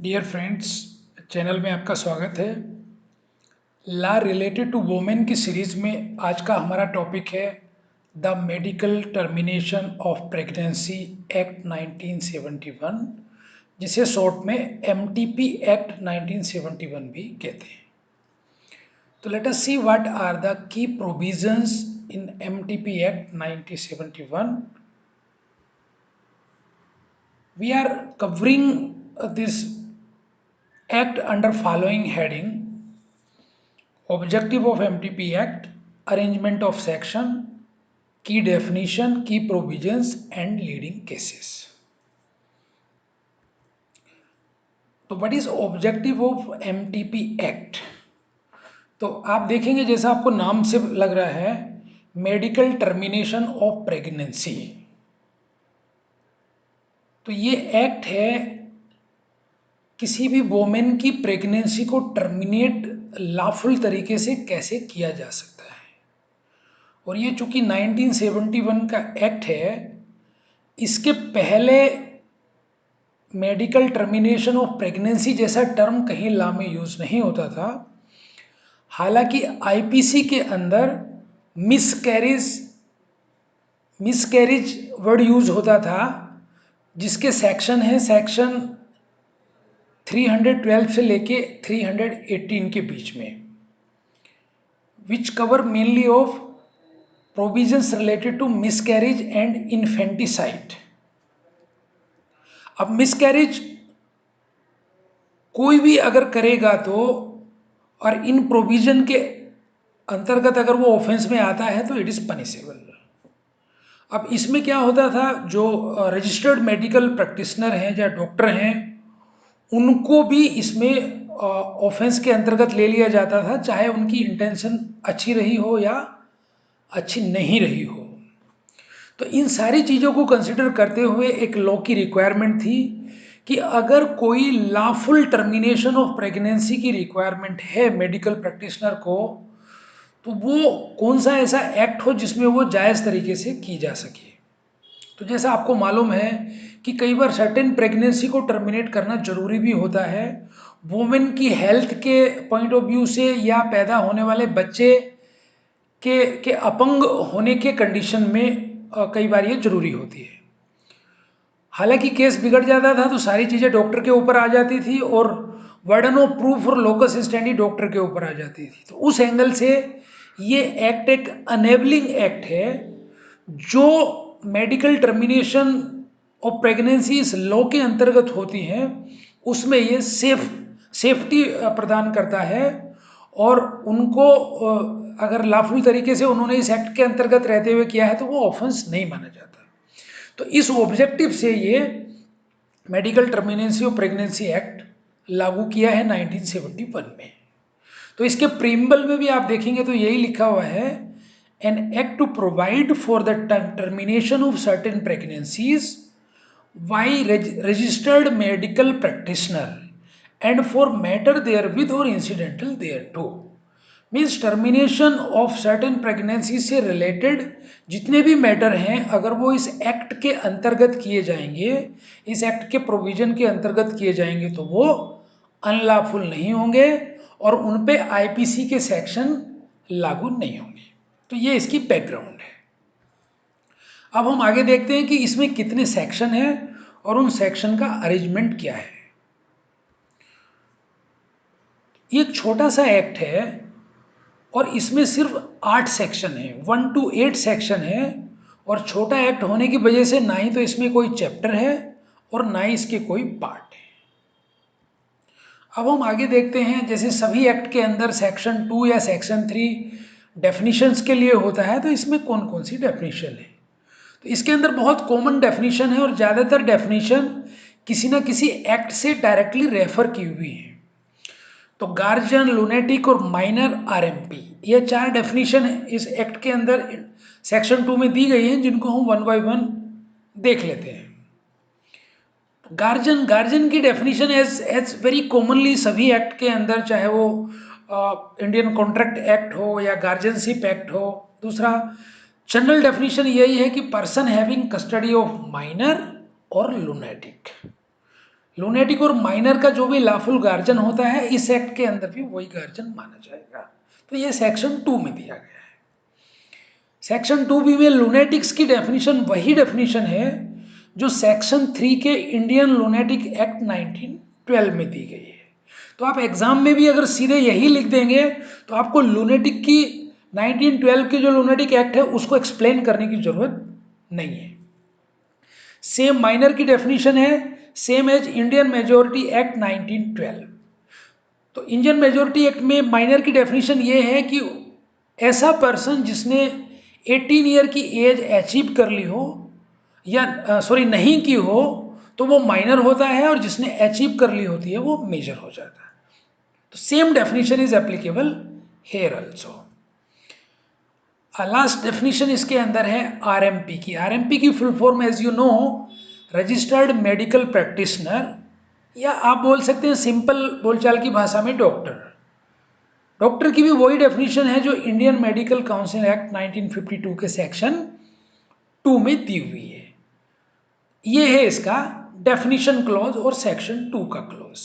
Dear friends, channel में आपका स्वागत है। लॉ रिलेटेड टू वोमेन की सीरीज में आज का हमारा टॉपिक है the medical termination of pregnancy act 1971, जिसे शॉर्ट में एमटीपी एक्ट 1971 भी कहते हैं। तो let us see what are the key provisions in MTP act 1971. We are covering this act under following heading: Objective of MTP Act, arrangement of section, key definition, key provisions and leading cases. तो what is objective of MTP act? तो आप देखेंगे, जैसा आपको नाम से लग रहा है, मेडिकल टर्मिनेशन ऑफ प्रेगनेंसी। तो ये एक्ट है किसी भी वोमेन की प्रेगनेंसी को टर्मिनेट लॉफुल तरीके से कैसे किया जा सकता है। और ये चूंकि 1971 का एक्ट है, इसके पहले मेडिकल टर्मिनेशन ऑफ प्रेगनेंसी जैसा टर्म कहीं लॉ में यूज नहीं होता था। हालांकि आईपीसी के अंदर मिसकैरेज वर्ड यूज होता था, जिसके सेक्शन है सेक्शन 312 से लेके 318 के बीच में, which cover mainly of provisions related to miscarriage and infanticide. अब मिसकैरेज कोई भी अगर करेगा तो, और इन प्रोविजन के अंतर्गत अगर वो ऑफेंस में आता है तो इट इज पनिशेबल। अब इसमें क्या होता था, जो रजिस्टर्ड मेडिकल प्रैक्टिशनर हैं या डॉक्टर हैं, उनको भी इसमें ऑफेंस के अंतर्गत ले लिया जाता था, चाहे उनकी इंटेंशन अच्छी रही हो या अच्छी नहीं रही हो। तो इन सारी चीज़ों को कंसिडर करते हुए एक लॉ की रिक्वायरमेंट थी कि अगर कोई लॉफुल टर्मिनेशन ऑफ प्रेगनेंसी की रिक्वायरमेंट है मेडिकल प्रैक्टिशनर को, तो वो कौन सा ऐसा एक्ट हो जिसमें वो जायज़ तरीके से की जा सके। तो जैसा आपको मालूम है कि कई बार सर्टेन प्रेगनेंसी को टर्मिनेट करना जरूरी भी होता है, वुमेन की हेल्थ के पॉइंट ऑफ व्यू से या पैदा होने वाले बच्चे के अपंग होने के कंडीशन में कई बार ये जरूरी होती है। हालांकि केस बिगड़ जाता था तो सारी चीज़ें डॉक्टर के ऊपर आ जाती थी और वर्डन ऑफ प्रूफ और लोकस स्टैंडी डॉक्टर के ऊपर आ जाती थी। तो उस एंगल से ये एक्ट एक अनेबलिंग एक्ट है, जो मेडिकल टर्मिनेशन ऑफ प्रेगनेंसी इस लॉ के अंतर्गत होती हैं, उसमें ये सेफ्टी प्रदान करता है। और उनको अगर लॉफुल तरीके से उन्होंने इस एक्ट के अंतर्गत रहते हुए किया है तो वो ऑफेंस नहीं माना जाता। तो इस ऑब्जेक्टिव से ये मेडिकल टर्मिनेंसी ऑफ प्रेगनेंसी एक्ट लागू किया है 1971 में। तो इसके प्रीम्बल में भी आप देखेंगे तो यही लिखा हुआ है, an act to provide for the termination of certain pregnancies by registered medical practitioner and for matter therewith और incidental thereto. Means termination of certain pregnancy से रिलेटेड जितने भी मैटर हैं, अगर वो इस एक्ट के अंतर्गत किए जाएंगे, इस एक्ट के प्रोविजन के अंतर्गत किए जाएंगे, तो वो अनलॉफुल नहीं होंगे और उन पे आईपीसी के सेक्शन लागू नहीं होंगे। तो ये इसकी बैकग्राउंड है। अब हम आगे देखते हैं कि इसमें कितने सेक्शन हैं और उन सेक्शन का अरेंजमेंट क्या है। ये एक छोटा सा एक्ट है और इसमें सिर्फ 8 सेक्शन है, 1 to 8 सेक्शन है। और छोटा एक्ट होने की वजह से ना ही तो इसमें कोई चैप्टर है और ना ही इसके कोई पार्ट है। अब हम आगे देखते हैं, जैसे सभी एक्ट के अंदर सेक्शन 2 या सेक्शन 3 डेफिनेशंस के लिए होता है, तो इसमें कौन कौन सी डेफिनेशन है। तो इसके अंदर बहुत कॉमन डेफिनेशन है और ज़्यादातर डेफिनेशन किसी ना किसी एक्ट से डायरेक्टली रेफर की हुई है। तो गार्जियन, लुनेटिक और माइनर आरएमपी, ये 4 डेफिनेशन इस एक्ट के अंदर सेक्शन 2 में दी गई हैं, जिनको हम वन बाय वन देख लेते हैं। गार्जियन की डेफिनेशन एज वेरी कॉमनली सभी एक्ट के अंदर, चाहे वो इंडियन कॉन्ट्रैक्ट एक्ट हो या गार्जियनशिप एक्ट हो। दूसरा जनरल डेफिनेशन यही है कि person having custody of minor और लुनेटिक। लूनेटिक और माइनर का जो भी लॉफुल गार्जियन होता है इस एक्ट के अंदर भी वही गार्जियन माना जाएगा। तो ये सेक्शन 2 में दिया गया है। सेक्शन 2B में लूनेटिक्स की डेफिनेशन वही डेफिनेशन है जो सेक्शन 3 के इंडियन लूनेटिक एक्ट 1912 में दी गई है। तो आप एग्जाम में भी अगर सीधे यही लिख देंगे तो आपको लूनेटिक की 1912 की जो लूनेटिक एक्ट है उसको एक्सप्लेन करने की जरूरत नहीं है। सेम माइनर की डेफिनेशन है same as Indian majority act 1912। तो इंडियन मेजोरिटी एक्ट में माइनर की डेफिनेशन ये है कि ऐसा पर्सन जिसने 18 ईयर की एज अचीव कर ली हो या सॉरी नहीं की हो तो वो माइनर होता है, और जिसने अचीव कर ली होती है वो मेजर हो जाता है। तो same definition is applicable here also. Last definition इसके अंदर है आरएमपी की। आरएमपी की full form as you know registered medical practitioner, या आप बोल सकते हैं सिंपल बोलचाल की भाषा में डॉक्टर। डॉक्टर की भी वही डेफिनेशन है जो इंडियन मेडिकल काउंसिल एक्ट 1952 के सेक्शन 2 में दी हुई है। ये है इसका डेफिनेशन क्लॉज और सेक्शन 2 का क्लॉज।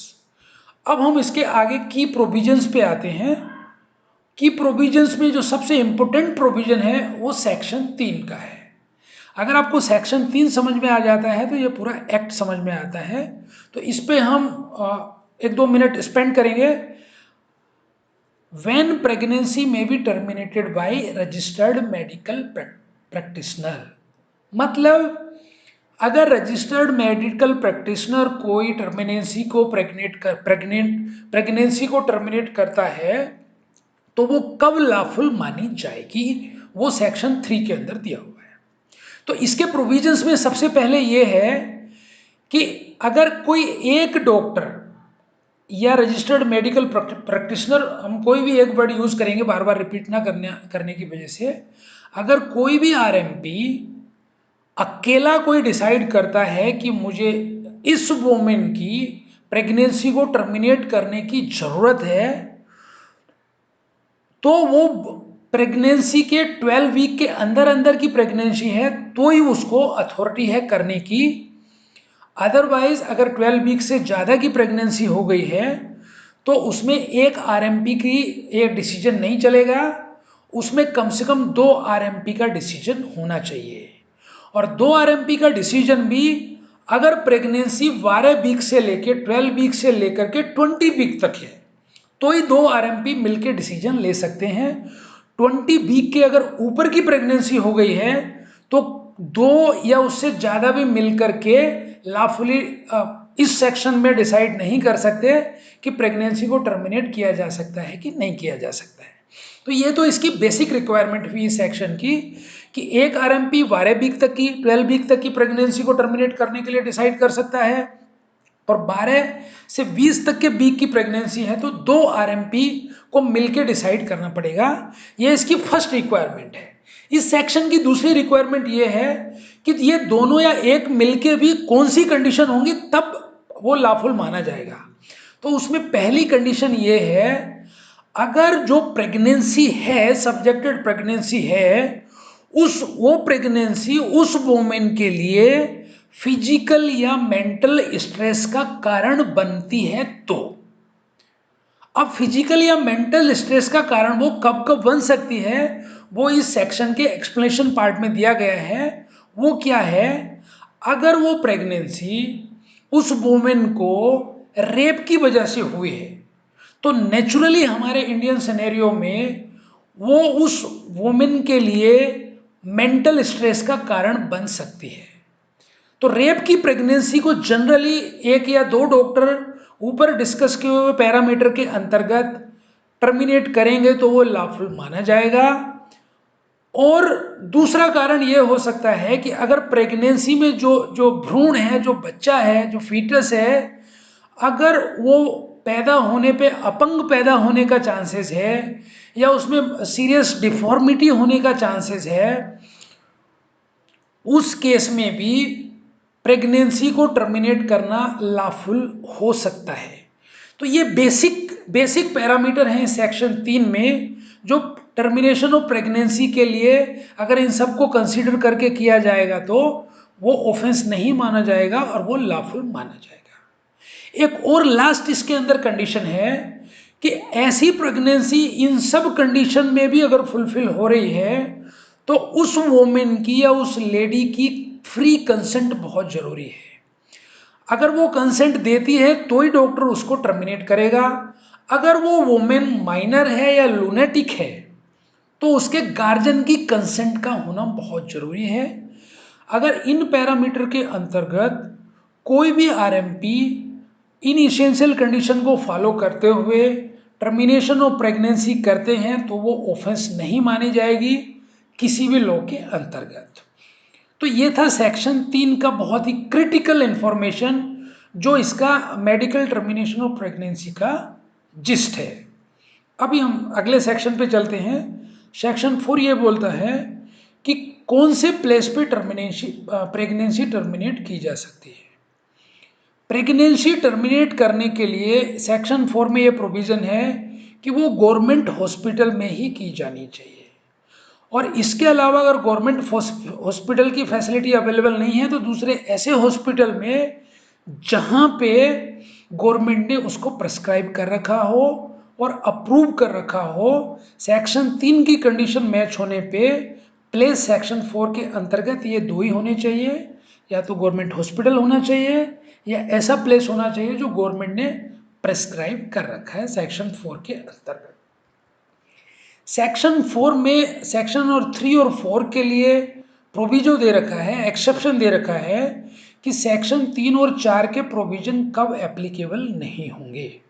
अब हम इसके आगे की प्रोविजंस पे आते हैं। की प्रोविजंस में जो सबसे इंपॉर्टेंट प्रोविजन है वो सेक्शन 3 का है। अगर आपको सेक्शन 3 समझ में आ जाता है तो ये पूरा एक्ट समझ में आता है। तो इस पे हम 1-2 मिनट स्पेंड करेंगे। When pregnancy may be terminated by registered medical practitioner, मतलब अगर रजिस्टर्ड मेडिकल प्रैक्टिशनर कोई प्रेगनेंसी को टर्मिनेट करता है तो वो कब लॉफुल मानी जाएगी, वो सेक्शन 3 के अंदर दिया हुआ है। तो इसके प्रोविजंस में सबसे पहले ये है कि अगर कोई एक डॉक्टर या रजिस्टर्ड मेडिकल प्रैक्टिशनर, हम कोई भी एक वर्ड यूज करेंगे बार बार रिपीट ना करने की वजह से, अगर कोई भी आरएमपी अकेला कोई डिसाइड करता है कि मुझे इस वोमेन की प्रेगनेंसी को टर्मिनेट करने की जरूरत है, तो वो प्रेगनेंसी के 12 वीक के अंदर अंदर की प्रेगनेंसी है तो ही उसको अथॉरिटी है करने की। अदरवाइज अगर 12 वीक से ज़्यादा की प्रेगनेंसी हो गई है तो उसमें एक आरएमपी की एक डिसीजन नहीं चलेगा, उसमें कम से कम 2 आरएमपी का डिसीजन होना चाहिए। और 2 आरएमपी का डिसीजन भी अगर प्रेगनेंसी 12 वीक से लेकर 12 वीक से लेकर के 20 वीक तक है तो ही 2 आरएमपी मिलकर डिसीजन ले सकते हैं। 20 वीक के अगर ऊपर की प्रेगनेंसी हो गई है तो 2 या उससे ज़्यादा भी मिलकर के लॉफुली इस सेक्शन में डिसाइड नहीं कर सकते कि प्रेगनेंसी को टर्मिनेट किया जा सकता है कि नहीं किया जा सकता है। तो ये तो इसकी बेसिक रिक्वायरमेंट हुई इस सेक्शन की कि एक आरएमपी 12 वीक तक की 12 वीक तक की प्रेगनेंसी को टर्मिनेट करने के लिए डिसाइड कर सकता है, और 12 से 20 तक के वीक की प्रेगनेंसी है तो 2 आरएमपी को मिलकर डिसाइड करना पड़ेगा। ये इसकी फर्स्ट रिक्वायरमेंट है। इस सेक्शन की दूसरी रिक्वायरमेंट ये है कि ये दोनों या एक मिलके भी कौन सी कंडीशन होंगी तब वो लॉफुल माना जाएगा। तो उसमें पहली कंडीशन ये है, अगर जो प्रेगनेंसी है सब्जेक्टेड प्रेगनेंसी है वो प्रेगनेंसी उस वोमेन के लिए फिजिकल या मेंटल स्ट्रेस का कारण बनती है तो। अब फिजिकल या मेंटल स्ट्रेस का कारण वो कब कब बन सकती है वो इस सेक्शन के एक्सप्लेनेशन पार्ट में दिया गया है। वो क्या है, अगर वो प्रेगनेंसी उस वोमेन को रेप की वजह से हुई है तो नेचुरली हमारे इंडियन सिनेरियो में वो उस वोमेन के लिए मेंटल स्ट्रेस का कारण बन सकती है। तो रेप की प्रेगनेंसी को जनरली 1 या 2 डॉक्टर ऊपर डिस्कस किए हुए पैरामीटर के अंतर्गत टर्मिनेट करेंगे तो वो लॉफुल माना जाएगा। और दूसरा कारण ये हो सकता है कि अगर प्रेगनेंसी में जो जो भ्रूण है, जो बच्चा है, जो फीटस है, अगर वो पैदा होने पे अपंग पैदा होने का चांसेस है या उसमें सीरियस डिफॉर्मिटी होने का चांसेस है, उस केस में भी प्रेगनेंसी को टर्मिनेट करना लॉफुल हो सकता है। तो ये बेसिक पैरामीटर हैं सेक्शन 3 में जो टर्मिनेशन ऑफ प्रेगनेंसी के लिए अगर इन सबको कंसीडर करके किया जाएगा तो वो ऑफेंस नहीं माना जाएगा और वो लॉफुल माना जाएगा। एक और लास्ट इसके अंदर कंडीशन है कि ऐसी प्रेगनेंसी इन सब कंडीशन में भी अगर फुलफिल हो रही है तो उस वोमेन की या उस लेडी की फ्री कंसेंट बहुत जरूरी है। अगर वो कंसेंट देती है तो ही डॉक्टर उसको टर्मिनेट करेगा। अगर वो वोमेन माइनर है या लूनेटिक है तो उसके गार्जियन की कंसेंट का होना बहुत जरूरी है। अगर इन पैरामीटर के अंतर्गत कोई भी आरएमपी इन इसेंशियल कंडीशन को फॉलो करते हुए टर्मिनेशन ऑफ प्रेगनेंसी करते हैं तो वो ऑफेंस नहीं मानी जाएगी किसी भी लॉ के अंतर्गत। तो ये था सेक्शन 3 का बहुत ही क्रिटिकल इंफॉर्मेशन जो इसका मेडिकल टर्मिनेशन ऑफ प्रेगनेंसी का जिस्ट है। अभी हम अगले सेक्शन पे चलते हैं। सेक्शन 4 ये बोलता है कि कौन से प्लेस पे प्रेगनेंसी टर्मिनेट की जा सकती है। प्रेगनेंसी टर्मिनेट करने के लिए सेक्शन 4 में ये प्रोविज़न है कि वो गवर्नमेंट हॉस्पिटल में ही की जानी चाहिए। और इसके अलावा अगर गवर्नमेंट हॉस्पिटल की फैसिलिटी अवेलेबल नहीं है तो दूसरे ऐसे हॉस्पिटल में जहाँ पे गवर्नमेंट ने उसको प्रेस्क्राइब कर रखा हो और अप्रूव कर रखा हो, सेक्शन 3 की कंडीशन मैच होने पे प्लेस सेक्शन 4 के अंतर्गत ये दो ही होने चाहिए, या तो गवर्नमेंट हॉस्पिटल होना चाहिए या ऐसा प्लेस होना चाहिए जो गवर्नमेंट ने प्रेस्क्राइब कर रखा है सेक्शन 4 के अंतर्गत। सेक्शन 4 में सेक्शन और 3 और 4 के लिए प्रोविजो दे रखा है, एक्सेप्शन दे रखा है कि सेक्शन 3 और 4 के प्रोविजन कब एप्लीकेबल नहीं होंगे।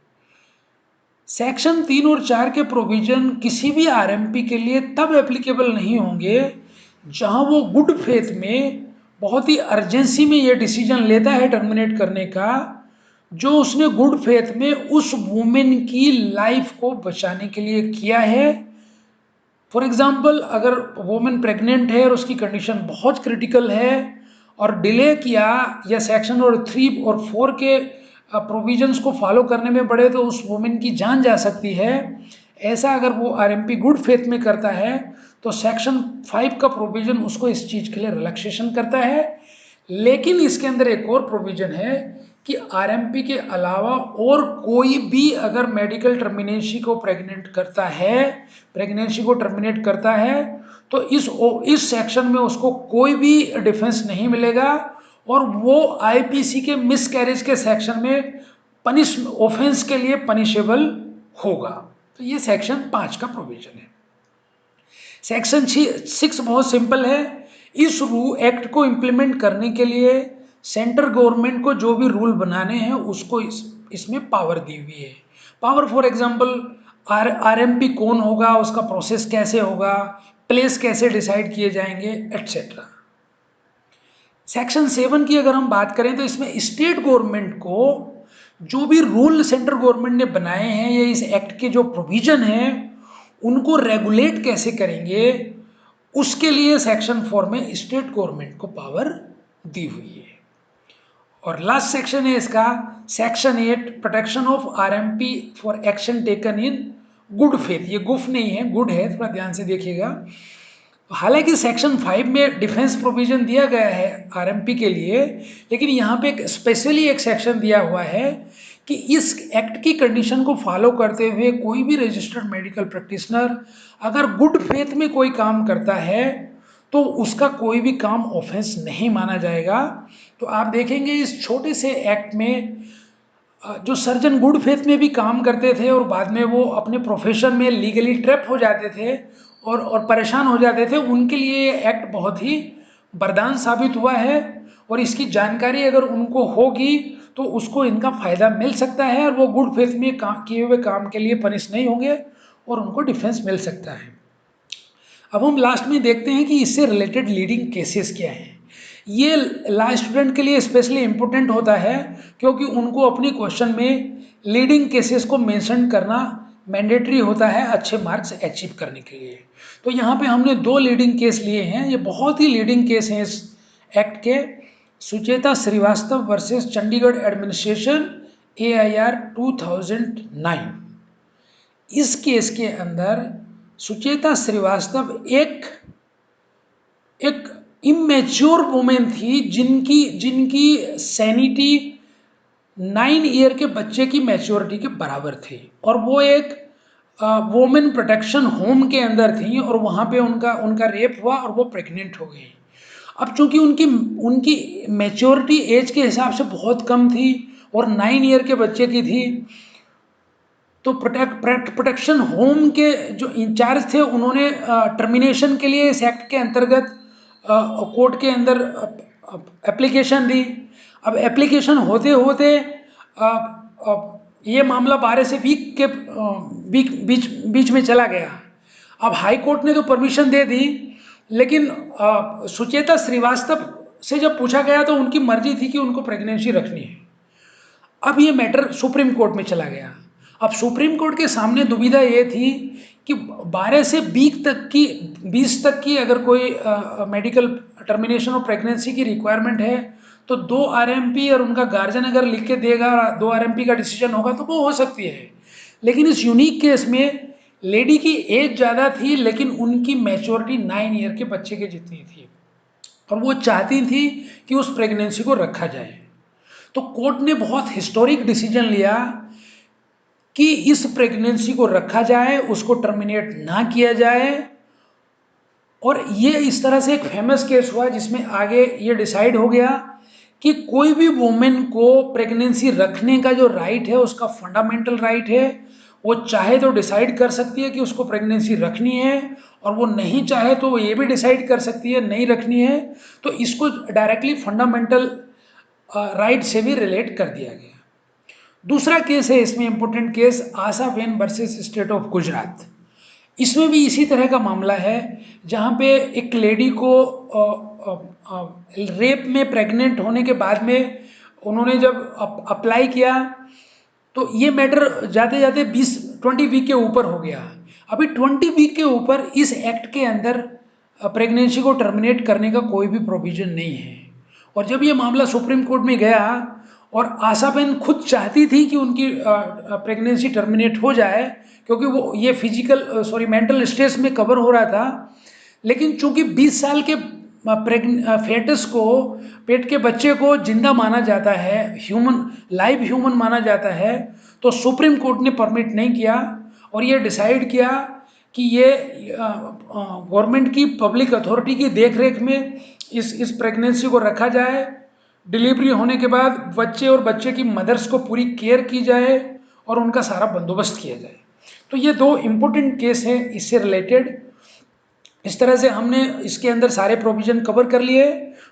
सेक्शन 3 और 4 के प्रोविजन किसी भी आरएमपी के लिए तब एप्लीकेबल नहीं होंगे जहां वो गुड फेथ में बहुत ही अर्जेंसी में ये डिसीजन लेता है टर्मिनेट करने का, जो उसने गुड फेथ में उस वुमेन की लाइफ को बचाने के लिए किया है। फॉर एग्जाम्पल, अगर वुमेन प्रेग्नेंट है और उसकी कंडीशन बहुत क्रिटिकल है और डिले किया या सेक्शन और 3 और 4 के प्रोविजंस को फॉलो करने में पड़े तो उस वुमेन की जान जा सकती है। ऐसा अगर वो आरएमपी गुड फेथ में करता है तो सेक्शन 5 का प्रोविजन उसको इस चीज़ के लिए रिलैक्सेशन करता है। लेकिन इसके अंदर एक और प्रोविजन है कि आरएमपी के अलावा और कोई भी अगर मेडिकल टर्मिनेंसी को प्रेगनेंसी को टर्मिनेट करता है तो इस सेक्शन में उसको कोई भी डिफेंस नहीं मिलेगा और वो आईपीसी के मिसकैरेज के सेक्शन में ऑफेंस के लिए पनिशेबल होगा। तो ये सेक्शन 5 का प्रोविजन है। सेक्शन 6 बहुत सिंपल है। इस एक्ट को इम्प्लीमेंट करने के लिए सेंट्रल गवर्नमेंट को जो भी रूल बनाने हैं उसको इसमें पावर दी हुई है। पावर फॉर एग्जांपल आरएमपी कौन होगा, उसका प्रोसेस कैसे होगा, प्लेस कैसे डिसाइड किए जाएंगे, एटसेट्रा। सेक्शन 7 की अगर हम बात करें तो इसमें स्टेट गवर्नमेंट को जो भी रूल सेंट्रल गवर्नमेंट ने बनाए हैं या इस एक्ट के जो प्रोविजन हैं उनको रेगुलेट कैसे करेंगे, उसके लिए सेक्शन 4 में स्टेट गवर्नमेंट को पावर दी हुई है। और लास्ट सेक्शन है इसका section 8, protection of RMP for action taken in good faith. ये गुफ नहीं है, गुड है, थोड़ा ध्यान से देखिएगा। हालांकि सेक्शन 5 में डिफेंस प्रोविजन दिया गया है आरएमपी के लिए, लेकिन यहाँ पे स्पेशली एक सेक्शन दिया हुआ है कि इस एक्ट की कंडीशन को फॉलो करते हुए कोई भी रजिस्टर्ड मेडिकल प्रैक्टिशनर अगर गुड फेथ में कोई काम करता है तो उसका कोई भी काम ऑफेंस नहीं माना जाएगा। तो आप देखेंगे इस छोटे से एक्ट में जो सर्जन गुड फेथ में भी काम करते थे और बाद में वो अपने प्रोफेशन में लीगली ट्रैप हो जाते थे और परेशान हो जाते थे, उनके लिए ये एक्ट बहुत ही वरदान साबित हुआ है। और इसकी जानकारी अगर उनको होगी तो उसको इनका फ़ायदा मिल सकता है और वो गुड फेथ में किए हुए काम के लिए पनिश नहीं होंगे और उनको डिफेंस मिल सकता है। अब हम लास्ट में देखते हैं कि इससे रिलेटेड लीडिंग केसेस क्या हैं। ये लॉ स्टूडेंट के लिए स्पेशली इम्पोर्टेंट होता है क्योंकि उनको अपनी क्वेश्चन में लीडिंग केसेस को मेंशन करना मैंडेटरी होता है अच्छे मार्क्स अचीव करने के लिए। तो यहाँ पे हमने 2 लीडिंग केस लिए हैं, ये बहुत ही लीडिंग केस हैं इस एक्ट के। Sucheta Srivastava versus Chandigarh administration AIR 2009। इस केस के अंदर सुचेता श्रीवास्तव एक इमेच्योर वुमेन थी जिनकी सैनिटी 9 ईयर के बच्चे की मैच्योरिटी के बराबर थी, और वो एक वोमेन प्रोटेक्शन होम के अंदर थी, और वहाँ पे उनका उनका रेप हुआ और वो प्रेग्नेंट हो गई। अब चूंकि उनकी उनकी मैच्योरिटी एज के हिसाब से बहुत कम थी और 9 ईयर के बच्चे की थी, तो प्रोटेक्शन होम के जो इंचार्ज थे उन्होंने टर्मिनेशन के लिए इस एक्ट के अंतर्गत कोर्ट के अंदर एप्लीकेशन दी। अब एप्लीकेशन होते होते ये मामला 12 से वीक के बीच बीच में चला गया। अब हाई कोर्ट ने तो परमिशन दे दी, लेकिन सुचेता श्रीवास्तव से जब पूछा गया तो उनकी मर्जी थी कि उनको प्रेगनेंसी रखनी है। अब ये मैटर सुप्रीम कोर्ट में चला गया। अब सुप्रीम कोर्ट के सामने दुविधा ये थी कि 12 से 20 तक की अगर कोई मेडिकल टर्मिनेशन ऑफ प्रेगनेंसी की रिक्वायरमेंट है तो 2 आरएमपी और उनका गार्जियन अगर लिख के देगा, 2 आरएमपी का डिसीजन होगा तो वो हो सकती है। लेकिन इस यूनिक केस में लेडी की एज ज़्यादा थी, लेकिन उनकी मैच्योरिटी 9 ईयर के बच्चे के जितनी थी, और वो चाहती थी कि उस प्रेगनेंसी को रखा जाए। तो कोर्ट ने बहुत हिस्टोरिक डिसीजन लिया कि इस प्रेगनेंसी को रखा जाए, उसको टर्मिनेट ना किया जाए। और ये इस तरह से एक फेमस केस हुआ जिसमें आगे ये डिसाइड हो गया कि कोई भी वुमेन को प्रेगनेंसी रखने का जो राइट है, उसका फंडामेंटल राइट है। वो चाहे तो डिसाइड कर सकती है कि उसको प्रेगनेंसी रखनी है, और वो नहीं चाहे तो वो ये भी डिसाइड कर सकती है नहीं रखनी है। तो इसको डायरेक्टली फंडामेंटल राइट से भी रिलेट कर दिया गया। दूसरा केस है इसमें important case, Asha Ben versus state of Gujarat. इसमें भी इसी तरह का मामला है, जहाँ पे एक लेडी को रेप में प्रेग्नेंट होने के बाद में उन्होंने जब अप्लाई किया तो ये मैटर जाते जाते 20 वीक के ऊपर हो गया। अभी 20 वीक के ऊपर इस एक्ट के अंदर प्रेगनेंसी को टर्मिनेट करने का कोई भी प्रोविजन नहीं है। और जब ये मामला सुप्रीम कोर्ट में गया और आशाबेन खुद चाहती थी कि उनकी प्रेगनेंसी टर्मिनेट हो जाए, क्योंकि वो ये फिजिकल मेंटल स्ट्रेस में कवर हो रहा था, लेकिन चूंकि 20 साल के फेटस को, पेट के बच्चे को जिंदा माना जाता है, ह्यूमन लाइव ह्यूमन माना जाता है, तो सुप्रीम कोर्ट ने परमिट नहीं किया और ये डिसाइड किया कि ये गवर्नमेंट की पब्लिक अथॉरिटी की देखरेख में इस प्रेगनेंसी को रखा जाए। डिलीवरी होने के बाद बच्चे और बच्चे की मदर्स को पूरी केयर की जाए और उनका सारा बंदोबस्त किया जाए। तो ये दो इम्पोर्टेंट केस हैं इससे रिलेटेड। इस तरह से हमने इसके अंदर सारे प्रोविज़न कवर कर लिए।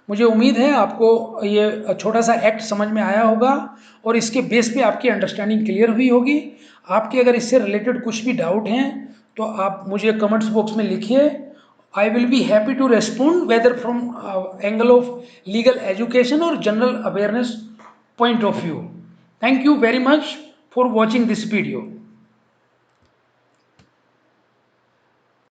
मुझे उम्मीद है आपको ये छोटा सा एक्ट समझ में आया होगा और इसके बेस पे आपकी अंडरस्टैंडिंग क्लियर हुई होगी। आपके अगर इससे रिलेटेड कुछ भी डाउट हैं तो आप मुझे कमेंट्स बॉक्स में लिखिए। I will be happy to respond whether from angle of legal education और general awareness point of view. Thank you very much for watching this video.